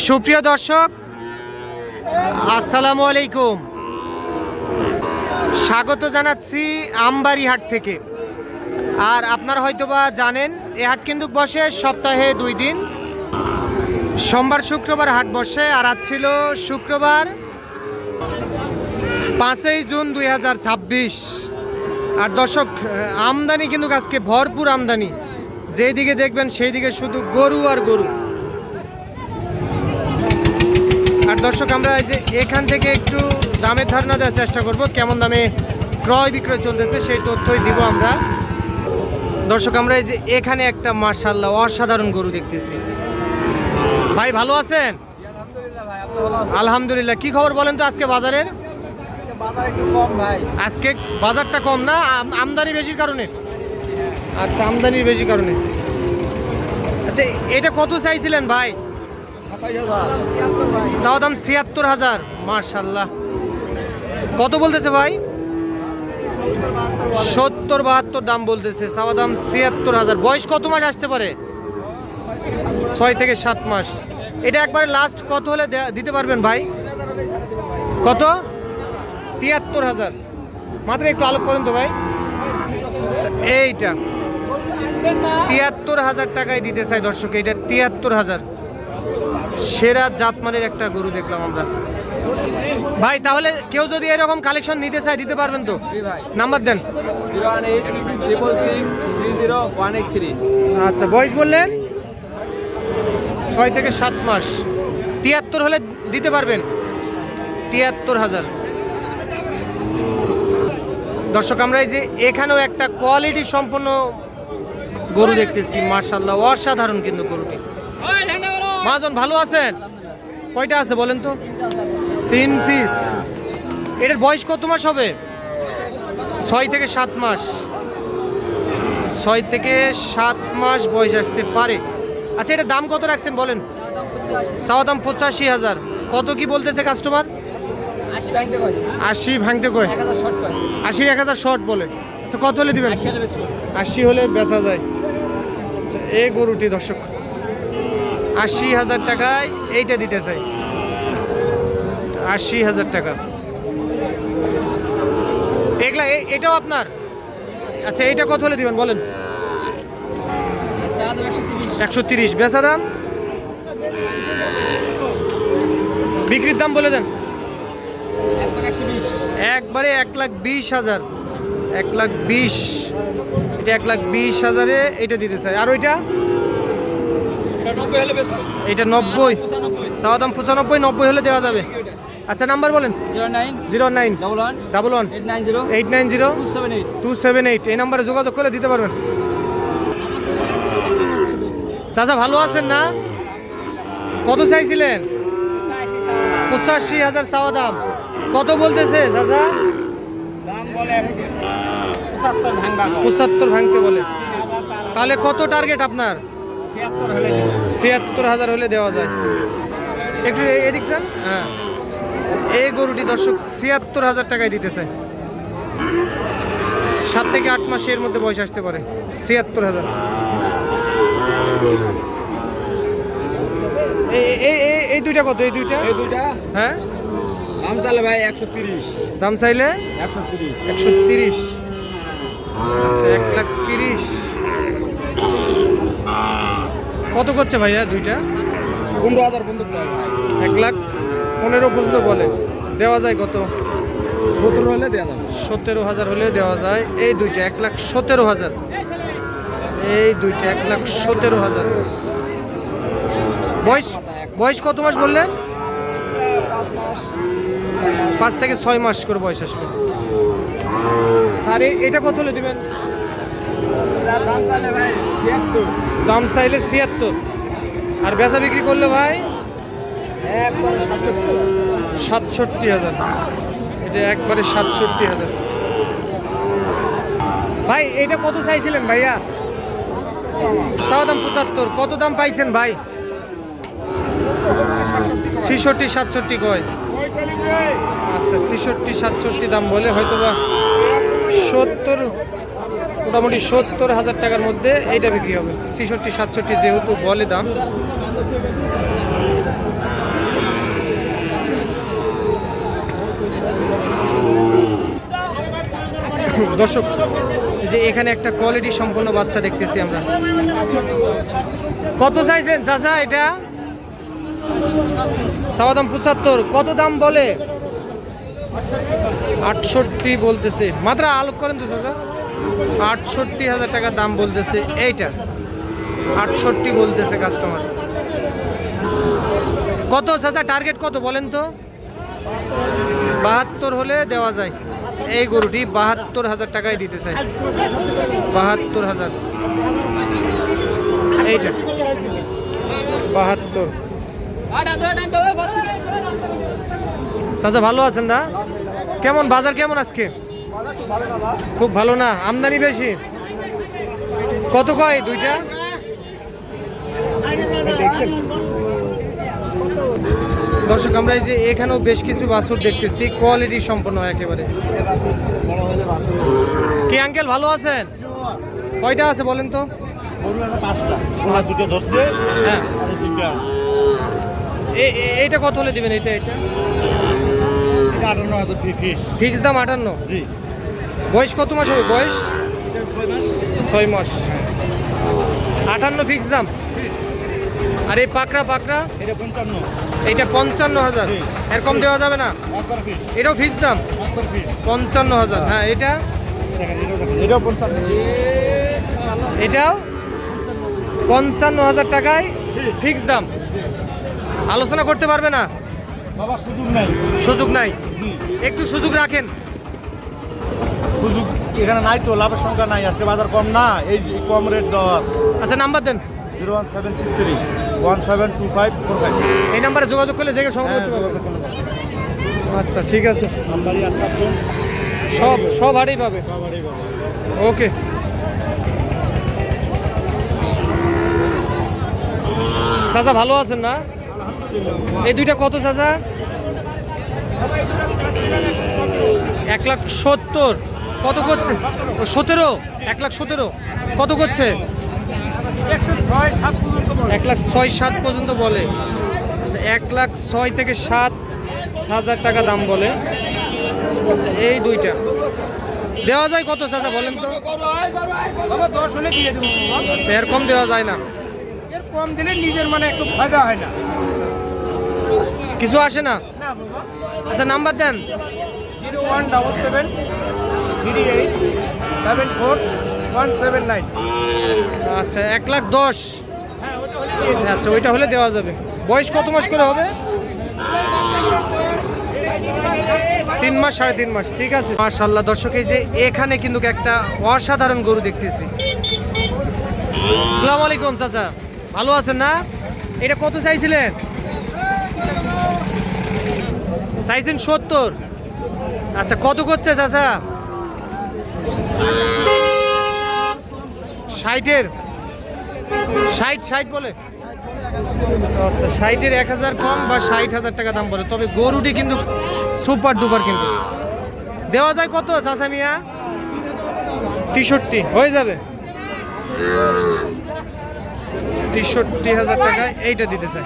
সুপ্রিয় দর্শক, আসসালামু আলাইকুম। স্বাগত জানাচ্ছি আমবাড়ি হাট থেকে। আর আপনারা হয়তোবা জানেন, এই হাট কিন্তু বসে সপ্তাহে 2 দিন, সোমবার শুক্রবার হাট বসে। আর আজ ছিল শুক্রবার 5ই জুন 2026। আর দর্শক, আমদানি কিন্তু আজকে ভরপুর আমদানি। যেই দিকে দেখবেন সেই দিকে শুধু গরু আর গরু। আর দর্শক, আমরা এই যে এখান থেকে একটু দামের ধারণা দেওয়ার চেষ্টা করব, কেমন দামে ক্রয় বিক্রয় চলতেছে সেই তথ্যই দিব আমরা। দর্শক, আমরা এই যে এখানে একটা মাশাআল্লাহ অসাধারণ গরু দেখতেছি। ভাই ভালো আছেন? আলহামদুলিল্লাহ। কি খবর বলেন তো আজকে বাজারের? আজকে বাজারটা কম না, আমদানি বেশির কারণে? আচ্ছা, আমদানির বেশি কারণে। আচ্ছা, এটা কত চাইছিলেন ভাই? চাওয়া দাম ৭৬,০০০। মাশাআল্লাহ। কত বলতেছে ভাই? ৭০-৭২ দাম বলতেছে। চাওয়া দাম ৭৬,০০০। বয়স কত মাস আসতে পারে? 6 থেকে 7 মাস। এটা একবারে লাস্ট কত হলে দিতে পারবেন ভাই? কত? ৭৩,০০০। মাত্র একটু আলোক করেন তো ভাই। এইটা ৭৩,০০০ টাকায় দিতে চাই দর্শক। এইটা ৭৩,০০০। সেরা জাতমানের একটা গরু দেখলাম আমরা ভাই। তাহলে কেউ যদি এরকম কালেকশন নিতে চায় দিতে পারবেন তো? নাম্বার দেন। 01866630183। আচ্ছা, বয়স বললেন 6 থেকে 7 মাস। ৭৩ হলে দিতে পারবেন? ৭৩,০০০। দর্শক, আমরা এই যে এখানেও একটা কোয়ালিটি সম্পন্ন গরু দেখতেছি। মাশাআল্লাহ, অসাধারণ কিন্তু গরুটি। মহাজন ভালো আছেন? কয়টা আছে বলেন তো? 3 পিস। এটার বয়স কত মাস হবে? 6 থেকে 7 মাস। 6 থেকে 7 মাস বয়স আসতে পারে। আচ্ছা, এটার দাম কত রাখছেন বলেন? চাওয়া দাম ৮৫,০০০। কত কি বলতেছে কাস্টমার? ৮০ ভাঙতে কয়। ৮০ ১,০০০ শর্ট বলে। আচ্ছা, কত হলে দিবেন? ৮০ হলে বেচা যায়। আচ্ছা, এই গরুটি দর্শক ৮০,০০০ টাকায় এইটা দিতে চাই। ৮০,০০০ টাকা। এগুলা এটাও আপনার? আচ্ছা, এইটা কত হলে দিবেন বলেন? ১৩০। বেচা দাম? বিক্রির দাম বলে দেন। একবারে ১,২০,০০০। ১,২০,০০০। এটা ১,২০,০০০-এ এটা দিতে চাই। আর ওইটা? এটা ৯০। চাওয়া দাম ৯৫। ৯০ হলে দেওয়া যাবে। আচ্ছা, নাম্বার বলেন। 0911-890-278। এই নাম্বারে যোগাযোগ করে দিতে পারবেন। চাচা ভালো আছেন না? কত চাইছিলেন? ৮৫,০০০ চাওয়া দাম। কত বলতেছে চাচা? ৭৫ ভাঙতে বলে। তাহলে কত টার্গেট আপনার? ৭৬,০০০ হলে দেওয়া যায়। একটু এদিক যান। হ্যাঁ, এই গরুটি দর্শক ৭৬,০০০ টাকায় দিতে চাই। 7 থেকে 8 মাসের মধ্যে বয়স আসতে পারে। ৭৬,০০০। এই দুইটা কত? এই দুইটা হ্যাঁ দাম চাইলে ভাই ১৩০। দাম চাইলে ১৩০। ১৩০। আচ্ছা, ১,৩০,০০০। কত করছে ভাইয়া দুইটা? ১৫,০০০ বন্ধু। ১,১৫,০০০ পর্যন্ত বলে। দেওয়া যায় কত? ১৭ হলে দেওয়া যাবে। ১৭,০০০ হলে দেওয়া যায়। এই দুইটা ১,১৭,০০০। এই দুইটা ১,১৭,০০০। বয়স কত মাস বললেন? 5 থেকে 6 মাস করে বয়স আসবে। আর এটা কত হলে দিবেন? দাম চাইলে ৭৬। আর বেচা বিক্রি করলে ভাই ৬৭,০০০। এটা একবারে ৬৭,০০০। ভাই এটা কত চাইছিলেন ভাইয়া? চাওয়া দাম ৭৫। কত দাম পাইছেন ভাই? ৬৬-৬৭ কয়। আচ্ছা, ৬৬-৬৭ দাম বলে হয়তো বা ৭০, মোটামুটি ৭০,০০০ টাকার মধ্যে এইটা বিক্রি হবে। ৬৬-৬৭ যেহেতু বলে দাম। দর্শক এই যে এখানে একটা কোয়ালিটি সম্পন্ন বাচ্চা দেখতেছি আমরা। কত চাইছেন চাচা এটা? চাওয়া দাম 75। কত দাম বলে? 68 বলতেছে। মাত্র আলোক করেন তো চাচা। 68,000 টাকা দাম বলতেছে এইটা। 68 বলতেছে কাস্টমার। কত চাচা টার্গেট কত বলেন তো? 72 হলে দেওয়া যায়। এই গরুটি 72,000 টাকায় দিতে চাই। 72,000। এইটা 72। চাচা ভালো আছেন না? কেমন বাজার কেমন আজকে? খুব ভালো না, আমদানি বেশি। কত কয় দুইটা? দর্শক আমরা এই যে এখানেও বেশ কিছু বাছুর দেখতেছি, কোয়ালিটি সম্পন্ন একেবারে। কি আঙ্কেল ভালো আছেন? কয়টা আছে বলেন তো? হ্যাঁ। এইটা কত হলে দিবেন? এটা 58,000 ফিক্স দাম 58। বয়স কত মাস হবে? বয়স 6 মাস। 58 ফিক্স দাম। আর এই পাকড়া এইটা 55,000। এর কম দেওয়া যাবে না? এটাও ফিক্স দাম 55,000। হ্যাঁ এটাও 55,000 টাকায় ফিক্স দাম। আলোচনা করতে পারবে না? বাবা সুযোগ নাই। সুযোগ নাই, একটু সুযোগ রাখেন। সুযোগ এখানে নাই তো, লাভের সংখ্যা নাই, আজকে বাজার কম না, এই কম রেট দেওয়া আছে। আচ্ছা নাম্বার দেন। 01763 172545। এই নাম্বারে যোগাযোগ করলে জায়গা সংগ্রহ করতে পারবে। আচ্ছা ঠিক আছে, নাম্বারই আপনার ফোন সব হাটেই পাবে। ওকে। চাচা ভালো আছেন না? এই দুইটা কত চাচা? 1,70,000। কত করছে? 17। 1,17,000 কত করছে? 1,06,7 পর্যন্ত বলে। 1,06,000 থেকে 7,000 টাকা দাম বলে এই দুইটা। দেওয়া যায় কত চাচা বলেন তো? 10 হলে দিয়ে দেবো। আচ্ছা এর কম দেওয়া যায় না? এর কম দিলে নিজের মানে একটু ফায়দা হয় না, কিছু আসে না। আচ্ছা নাম্বার দেন। 0177 38 74 179। আচ্ছা 1,10,000। আচ্ছা ওইটা হলে দেওয়া যাবে। বয়স কত মাস করে হবে? 3 মাস 3.5 মাস। ঠিক আছে মাশাআল্লাহ। দর্শক এই যে এখানে কিন্তু একটা অসাধারণ গরু দেখতেছি। আসসালামু আলাইকুম চাচা, ভালো আছেন না? এটা কত চাইছিলেন? চাইছেন 70। আচ্ছা কত করছে চাচা? 60-এর 60 বলে। আচ্ছা 60-এর 1,000 কম বা 60,000 টাকা দাম বলে। তবে গরুটি কিন্তু সুপার ডুপার। কিন্তু দেওয়া যায় কত চাচা মিয়া? 63 হয়ে যাবে। 63,000 টাকায় এইটা দিতে চাই।